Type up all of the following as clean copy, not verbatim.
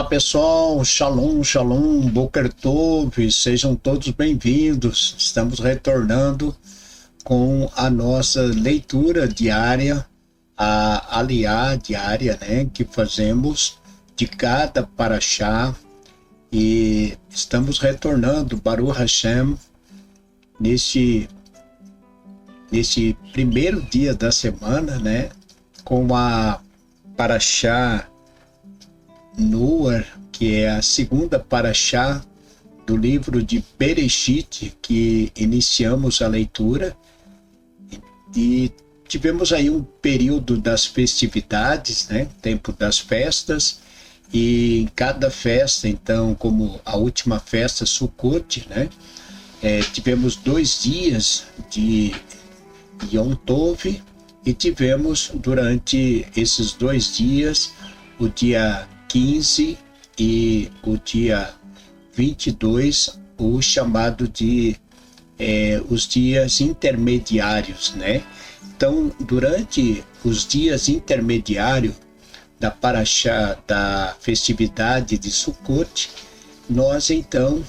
pessoal, Shalom, Shalom, Boker Tov, sejam todos bem-vindos. Estamos retornando com a nossa leitura diária, a aliá diária, né, que fazemos de cada paraxá, e estamos retornando, Baruch Hashem, nesse primeiro dia da semana, né, com a paraxá Noar, que é a segunda paraxá do livro de Bereshit, que iniciamos a leitura, e tivemos aí um período das festividades, né, tempo das festas, e em cada festa, então, como a última festa, Sukkot, né, tivemos 2 dias de Yom Tov, e tivemos durante esses 2 dias, o dia 15 e o dia 22, o chamado de os dias intermediários, né? Então, durante os dias intermediários da paraxá, da festividade de Sukkot, nós então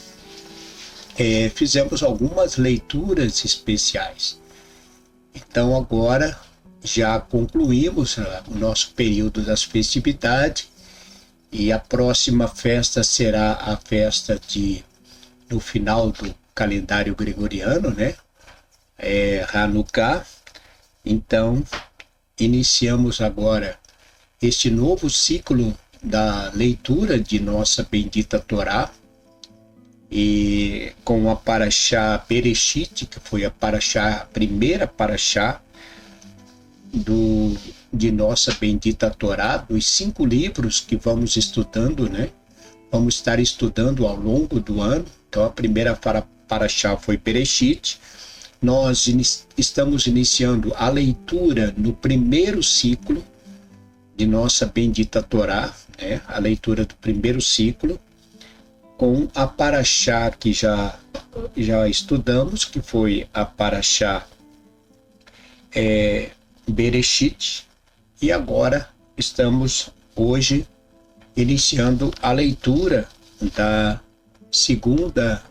fizemos algumas leituras especiais. Então, agora já concluímos o nosso período das festividades, e a próxima festa será a festa no final do calendário gregoriano, né? Hanukkah. Então, iniciamos agora este novo ciclo da leitura de nossa bendita Torá, e com a paraxá Bereshit, que foi a primeira paraxá de nossa bendita Torá, dos 5 livros que vamos estudando, né? Vamos estar estudando ao longo do ano. Então, a primeira paraxá foi Bereshit. Nós estamos iniciando a leitura no primeiro ciclo de nossa bendita Torá, né? A leitura do primeiro ciclo, com a paraxá que já estudamos, que foi a paraxá Bereshit, e agora estamos hoje iniciando a leitura da segunda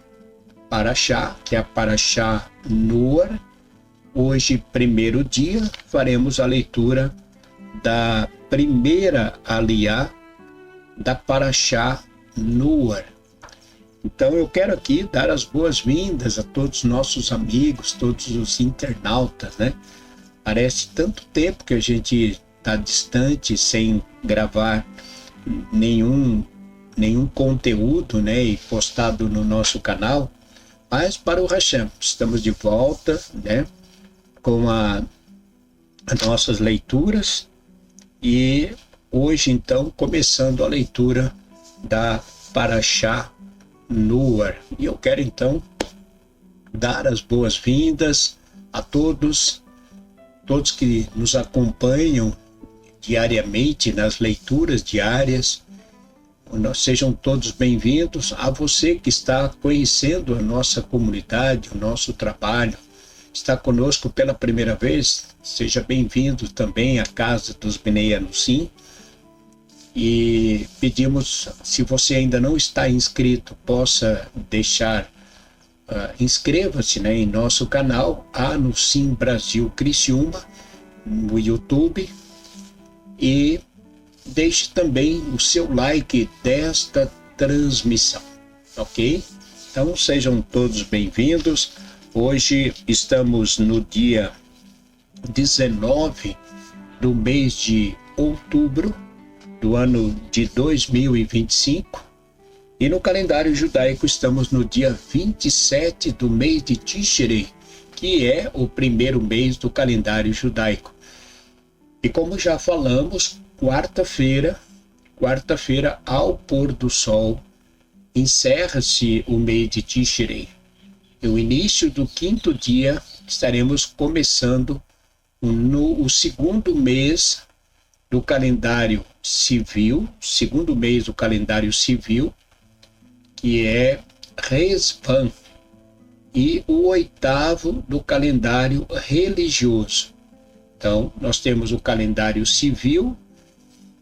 paraxá, que é a paraxá Noar. Hoje, primeiro dia, faremos a leitura da primeira aliá da paraxá Noar. Então eu quero aqui dar as boas-vindas a todos os nossos amigos, todos os internautas, né? Parece tanto tempo que a gente está distante, sem gravar nenhum conteúdo, né, e postado no nosso canal, mas para o Hashem, estamos de volta, né, com as nossas leituras, e hoje então começando a leitura da paraxá Noar. E eu quero então dar as boas-vindas a todos que nos acompanham diariamente nas leituras diárias. Sejam todos bem-vindos. A você que está conhecendo a nossa comunidade, o nosso trabalho, está conosco pela primeira vez, seja bem-vindo também à Casa dos Bnei Anussim. E pedimos, se você ainda não está inscrito, possa deixar, inscreva-se, né, em nosso canal Anussim Brasil Criciúma no YouTube, e deixe também o seu like desta transmissão, ok? Então sejam todos bem-vindos. Hoje estamos no dia 19 do mês de outubro do ano de 2025, e no calendário judaico estamos no dia 27 do mês de Tishrei, que é o primeiro mês do calendário judaico. E como já falamos, quarta-feira ao pôr do sol, encerra-se o mês de Tishrei. No início do 5º dia, estaremos começando o segundo mês do calendário civil, segundo mês do calendário civil, que é Resvan, e o 8º do calendário religioso. Então, nós temos o calendário civil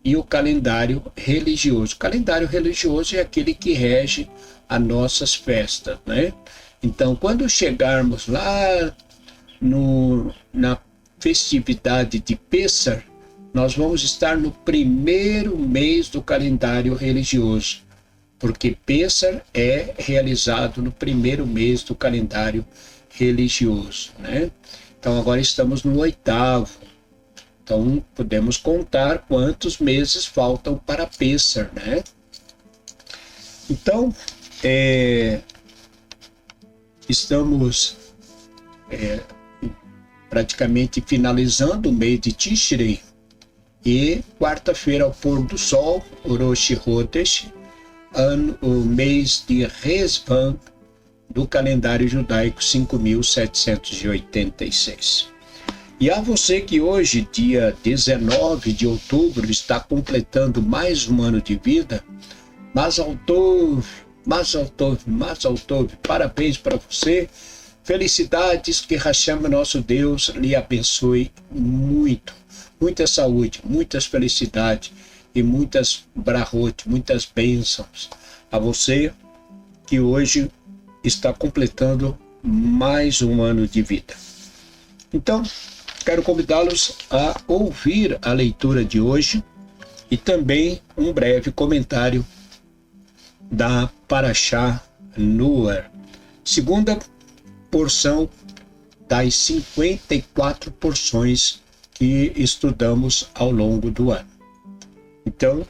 e o calendário religioso. O calendário religioso é aquele que rege as nossas festas, né? Então, quando chegarmos lá na festividade de Pêssar, nós vamos estar no primeiro mês do calendário religioso, porque Pêssar é realizado no primeiro mês do calendário religioso, né? Então, agora estamos no 8º. Então, podemos contar quantos meses faltam para Pêssar, né? Então, estamos praticamente finalizando o mês de Tishrei. E quarta-feira, ao pôr do sol, Rosh Chodesh, o mês de Resvan, do calendário judaico 5.786. E a você que hoje, dia 19 de outubro, está completando mais um ano de vida, Mazal Tov, parabéns para você, felicidades, que Hashem, nosso Deus, lhe abençoe muito, muita saúde, muitas felicidades e muitas brahot, muitas bênçãos a você que hoje está completando mais um ano de vida. Então, quero convidá-los a ouvir a leitura de hoje e também um breve comentário da Parashá Noar, segunda porção das 54 porções que estudamos ao longo do ano. Então,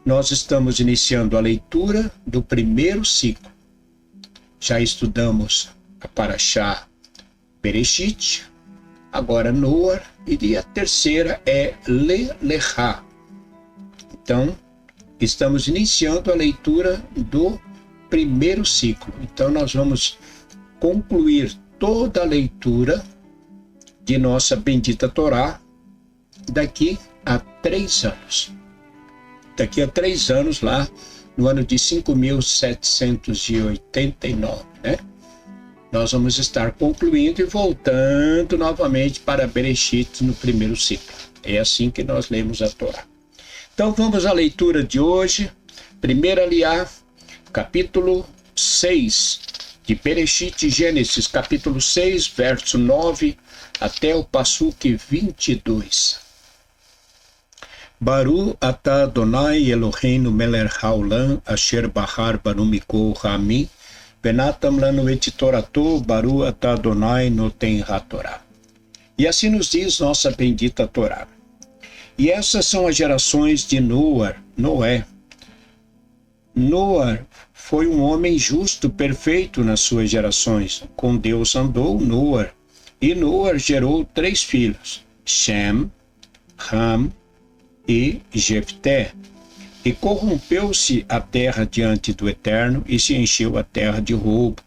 nós estamos iniciando a leitura do primeiro ciclo. Já estudamos a Parashá Bereshit, agora Noar, e a terceira é Lechá. Então, estamos iniciando a leitura do primeiro ciclo. Então, nós vamos concluir toda a leitura de nossa bendita Torá daqui a 3 anos. Daqui a 3 anos, lá no ano de 5.789, né? Nós vamos estar concluindo e voltando novamente para Bereshit no primeiro ciclo. É assim que nós lemos a Torá. Então vamos à leitura de hoje. Primeira Aliá, capítulo 6, de Bereshit, Gênesis, capítulo 6, verso 9, até o Passuque 22. Baru atah Adonai Eloheinu melech haolam asher bahar banu mikol ha'amim venatam lanu et torato Baru atah Adonai noten hatorá. E assim nos diz nossa bendita Torá. E essas são as gerações de Noé. Noé foi um homem justo, perfeito nas suas gerações. Com Deus andou Noé. E Noé gerou 3 filhos, Shem, Ham e Jefté. E corrompeu-se a terra diante do Eterno, e se encheu a terra de roubo.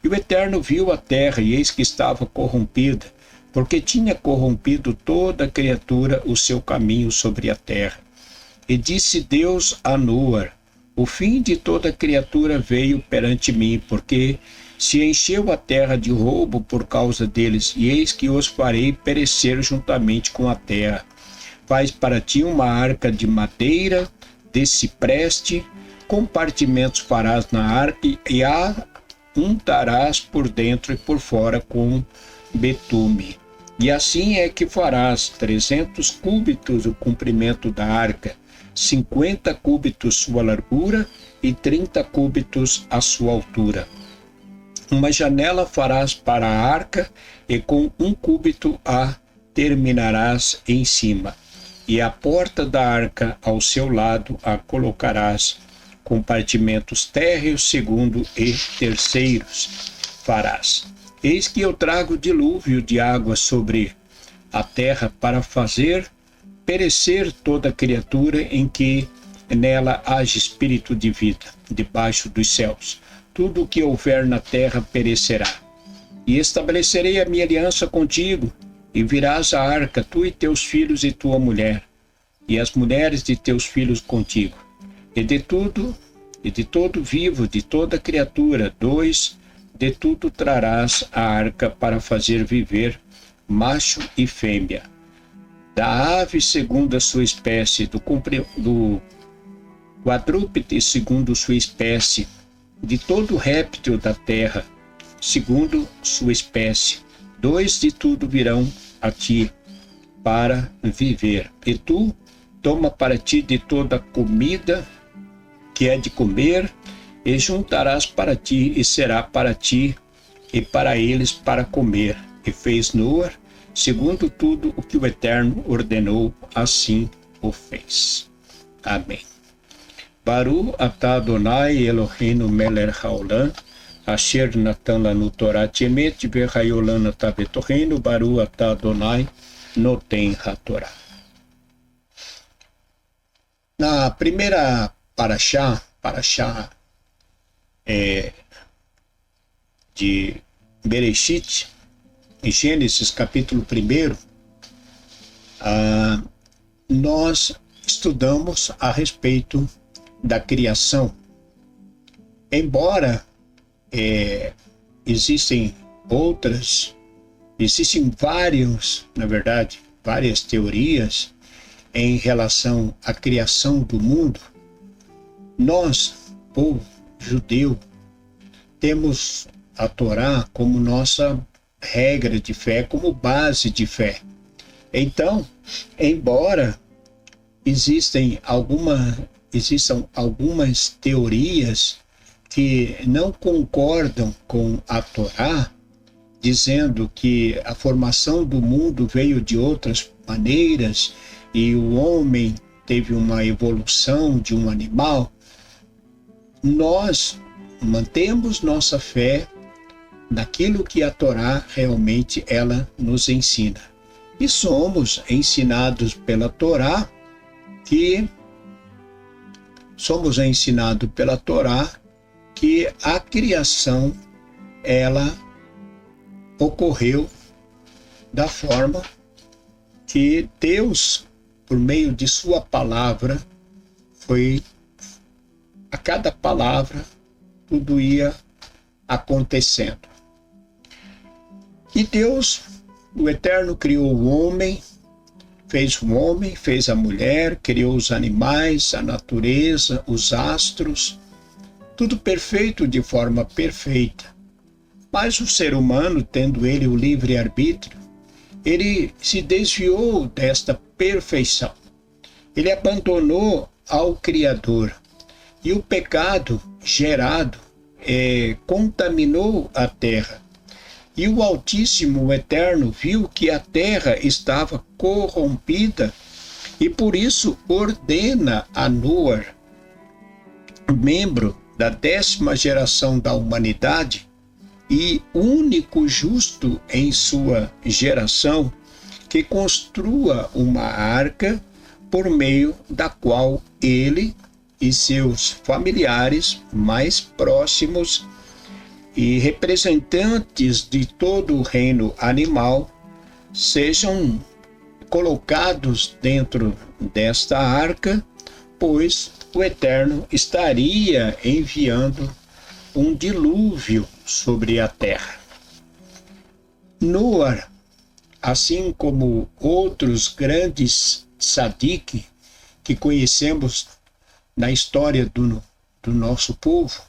E o Eterno viu a terra, e eis que estava corrompida, porque tinha corrompido toda criatura o seu caminho sobre a terra. E disse Deus a Noé: o fim de toda criatura veio perante mim, porque se encheu a terra de roubo por causa deles, e eis que os farei perecer juntamente com a terra. Faz para ti uma arca de madeira, de cipreste, compartimentos farás na arca, e a untarás por dentro e por fora com betume. E assim é que farás 300 cúbitos o comprimento da arca, 50 cúbitos sua largura e 30 cúbitos a sua altura. Uma janela farás para a arca, e com 1 cúbito a terminarás em cima. E a porta da arca ao seu lado a colocarás. Compartimentos térreos, segundo e terceiros farás. Eis que eu trago dilúvio de água sobre a terra para fazer perecer toda criatura em que nela haja espírito de vida, debaixo dos céus. Tudo o que houver na terra perecerá. E estabelecerei a minha aliança contigo, e virás à arca, tu e teus filhos e tua mulher, e as mulheres de teus filhos contigo. E de todo vivo, de toda criatura, 2, de tudo trarás a arca para fazer viver macho e fêmea. da ave segundo a sua espécie, do quadrúpede segundo sua espécie, de todo réptil da terra segundo sua espécie. 2 de tudo virão a ti para viver. E tu toma para ti de toda comida que é de comer, e juntarás para ti, e será para ti e para eles para comer. E fez Noé segundo tudo o que o Eterno ordenou, assim o fez. Amém. Baru atah Adonai Eloheinu melech haolam, asher natan lanu Torah emet ve'hayolam atah betoheinu, Baru atah Adonai noten hatorah. Na primeira Parashá de Bereshit, em Gênesis capítulo 1, nós estudamos a respeito da criação. Embora existem várias teorias em relação à criação do mundo, nós, povo judeu, temos a Torá como nossa regra de fé, como base de fé. Então, embora existam algumas teorias que não concordam com a Torá, dizendo que a formação do mundo veio de outras maneiras e o homem teve uma evolução de um animal, nós mantemos nossa fé naquilo que a Torá realmente ela nos ensina. E somos ensinados pela Torá que a criação ela ocorreu da forma que Deus, por meio de sua palavra, a cada palavra tudo ia acontecendo. E Deus, o Eterno, criou o homem, fez a mulher, criou os animais, a natureza, os astros, tudo perfeito de forma perfeita. Mas o ser humano, tendo ele o livre-arbítrio, ele se desviou desta perfeição. Ele abandonou ao Criador. E o pecado gerado contaminou a terra. E o Altíssimo, o Eterno, viu que a terra estava corrompida e por isso ordena a Noé, membro da 10ª geração da humanidade e único justo em sua geração, que construa uma arca por meio da qual ele e seus familiares mais próximos e representantes de todo o reino animal sejam colocados dentro desta arca, pois o Eterno estaria enviando um dilúvio sobre a terra. Noé, assim como outros grandes tzadik que conhecemos na história do nosso povo,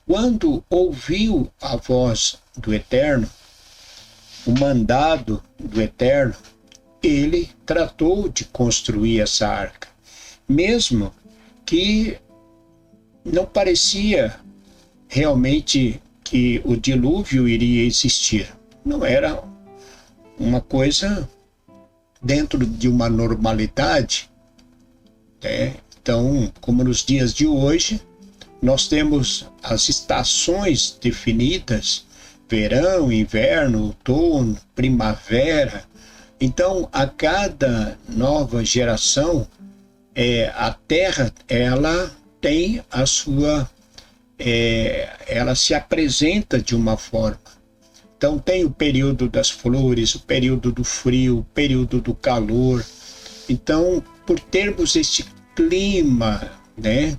quando ouviu a voz do Eterno, o mandado do Eterno, ele tratou de construir essa arca, mesmo que não parecia realmente que o dilúvio iria existir. Não era uma coisa dentro de uma normalidade, né? Então, como nos dias de hoje, nós temos as estações definidas, verão, inverno, outono, primavera. Então, a cada nova geração, a Terra, ela tem a sua, ela se apresenta de uma forma. Então, tem o período das flores, o período do frio, o período do calor. Então, por termos este clima, né?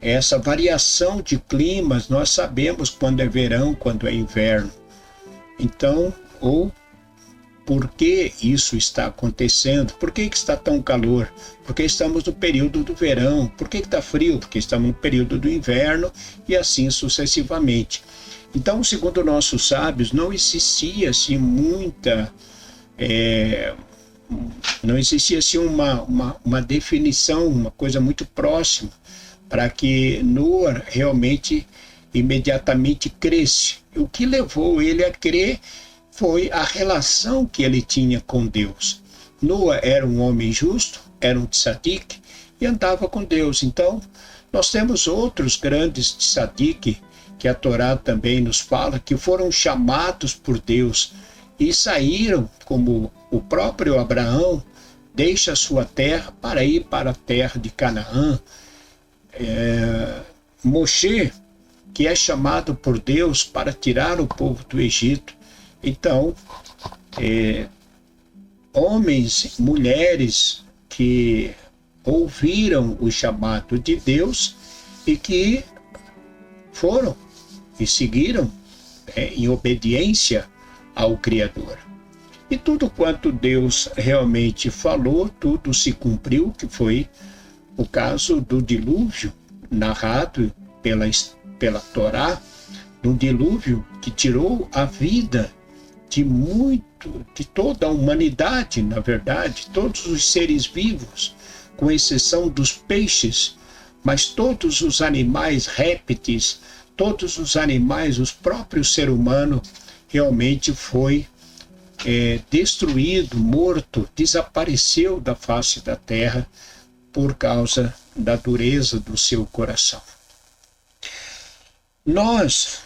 Essa variação de climas, nós sabemos quando é verão, quando é inverno. Então, ou por que isso está acontecendo, por que está tão calor, porque estamos no período do verão, por que está frio, porque estamos no período do inverno e assim sucessivamente. Então, segundo nossos sábios, não existia assim não existia assim uma definição, uma coisa muito próxima para que Noa realmente imediatamente cresce. O que levou ele a crer foi a relação que ele tinha com Deus. Noa era um homem justo, era um tzadik e andava com Deus. Então, nós temos outros grandes tzadik que a Torá também nos fala, que foram chamados por Deus e saíram, como o próprio Abraão, deixa a sua terra para ir para a terra de Canaã. Moshe, que é chamado por Deus para tirar o povo do Egito. Então, homens, mulheres que ouviram o chamado de Deus e que foram e seguiram em obediência ao Criador. E tudo quanto Deus realmente falou, tudo se cumpriu, que foi o caso do dilúvio, narrado pela Torá, um dilúvio que tirou a vida de toda a humanidade, na verdade, todos os seres vivos, com exceção dos peixes, mas todos os animais répteis, todos os animais, os próprios ser humano, realmente foi destruído, morto, desapareceu da face da terra por causa da dureza do seu coração. Nós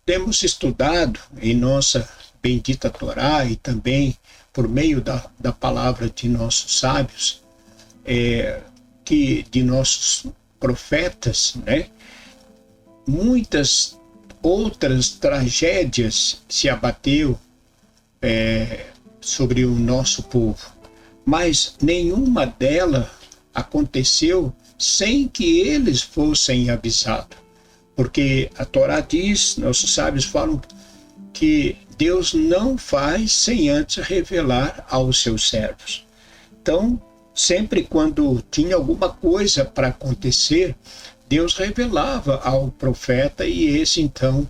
temos estudado em nossa bendita Torá e também por meio da palavra de nossos sábios, de nossos profetas, né? Muitas outras tragédias se abateu sobre o nosso povo, mas nenhuma delas aconteceu sem que eles fossem avisados. Porque a Torá diz, nossos sábios falam que Deus não faz sem antes revelar aos seus servos. Então, sempre quando tinha alguma coisa para acontecer, Deus revelava ao profeta e esse então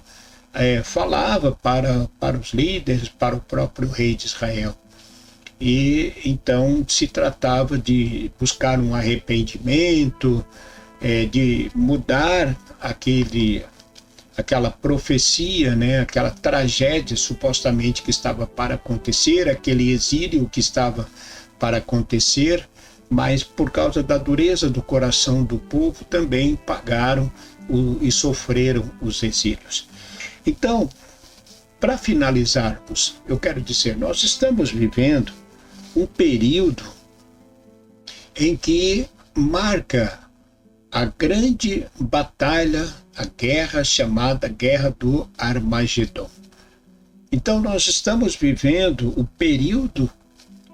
falava para os líderes, para o próprio rei de Israel. E então se tratava de buscar um arrependimento, de mudar aquela profecia, né, aquela tragédia supostamente que estava para acontecer, aquele exílio que estava para acontecer, mas por causa da dureza do coração do povo também pagaram e sofreram os exílios. Então, para finalizarmos, eu quero dizer, nós estamos vivendo um período em que marca a grande batalha, a guerra chamada Guerra do Armagedon. Então nós estamos vivendo o período,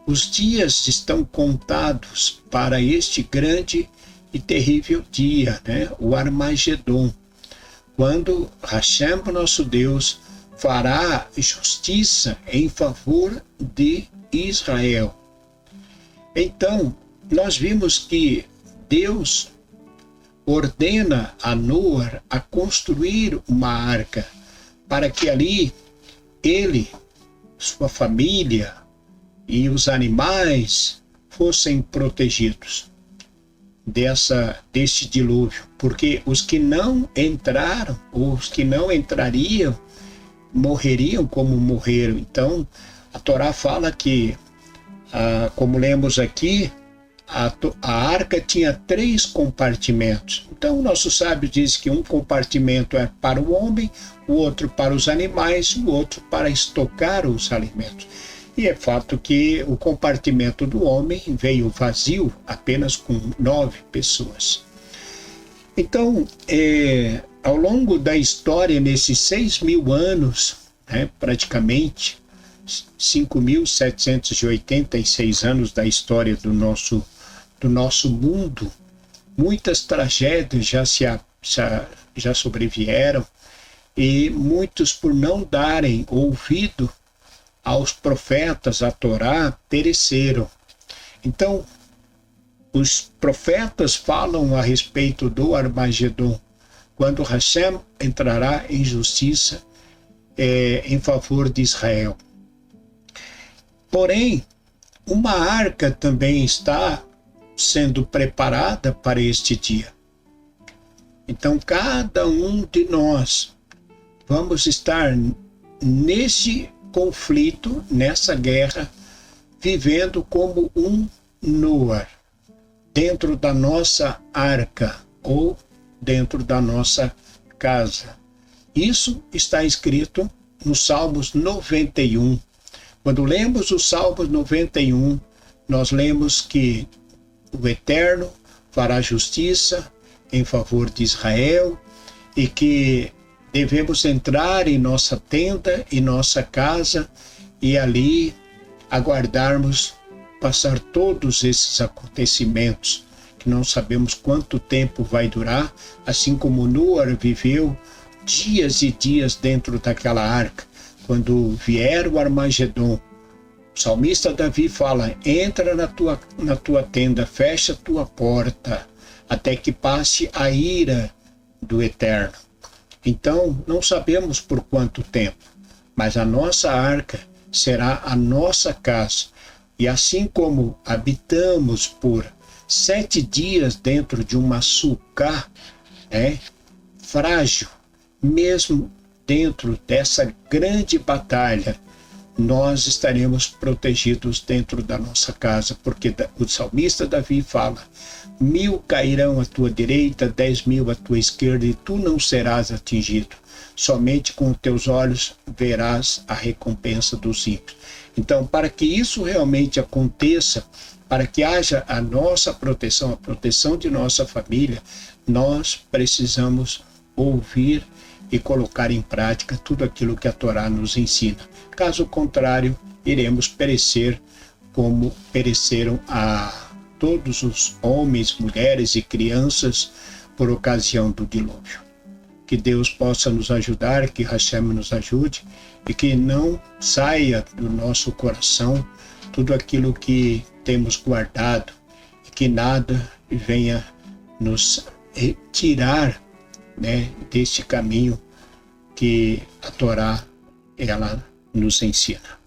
os dias estão contados para este grande e terrível dia, né? O Armagedon, quando Hashem, nosso Deus, fará justiça em favor de Israel. Então, nós vimos que Deus ordena a Noa a construir uma arca, para que ali ele, sua família e os animais fossem protegidos deste dilúvio, porque os que não entraram, ou os que não entrariam, morreriam como morreram. Então, a Torá fala que, como lemos aqui, a arca tinha 3 compartimentos. Então, o nosso sábio diz que um compartimento é para o homem, o outro para os animais e o outro para estocar os alimentos. E é fato que o compartimento do homem veio vazio, apenas com 9 pessoas. Então, ao longo da história, nesses 6.000 anos, né, praticamente 5.786 anos da história do nosso mundo, muitas tragédias já sobrevieram e muitos, por não darem ouvido aos profetas, a Torá, pereceram. Então, os profetas falam a respeito do Armagedon, quando Hashem entrará em justiça em favor de Israel. Porém, uma arca também está sendo preparada para este dia. Então, cada um de nós vamos estar nesse conflito, nessa guerra, vivendo como um Noar, dentro da nossa arca ou dentro da nossa casa. Isso está escrito no Salmos 91. Quando lemos o Salmos 91, nós lemos que o Eterno fará justiça em favor de Israel e que devemos entrar em nossa tenda, em nossa casa e ali aguardarmos passar todos esses acontecimentos que não sabemos quanto tempo vai durar, assim como Noar viveu dias e dias dentro daquela arca. Quando vier o Armagedon, o salmista Davi fala: entra na tua tenda, fecha a tua porta, até que passe a ira do Eterno. Então, não sabemos por quanto tempo, mas a nossa arca será a nossa casa. E assim como habitamos por 7 dias dentro de uma sucá, frágil, mesmo dentro dessa grande batalha, nós estaremos protegidos dentro da nossa casa, porque o salmista Davi fala: 1000 cairão à tua direita, 10.000 à tua esquerda, e tu não serás atingido. Somente com os teus olhos verás a recompensa dos ímpios. Então, para que isso realmente aconteça, para que haja a nossa proteção, a proteção de nossa família, nós precisamos ouvir e colocar em prática tudo aquilo que a Torá nos ensina. Caso contrário, iremos perecer como pereceram a todos os homens, mulheres e crianças por ocasião do dilúvio. Que Deus possa nos ajudar, que Hashem nos ajude e que não saia do nosso coração tudo aquilo que temos guardado e que nada venha nos tirar, deste caminho que a Torá ela nos ensina.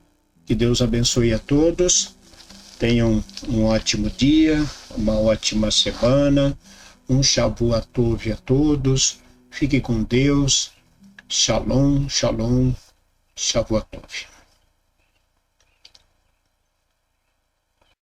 Que Deus abençoe a todos, tenham um ótimo dia, uma ótima semana, um Shavuot Tov a todos, fiquem com Deus, Shalom, Shalom, Shavuot Tov.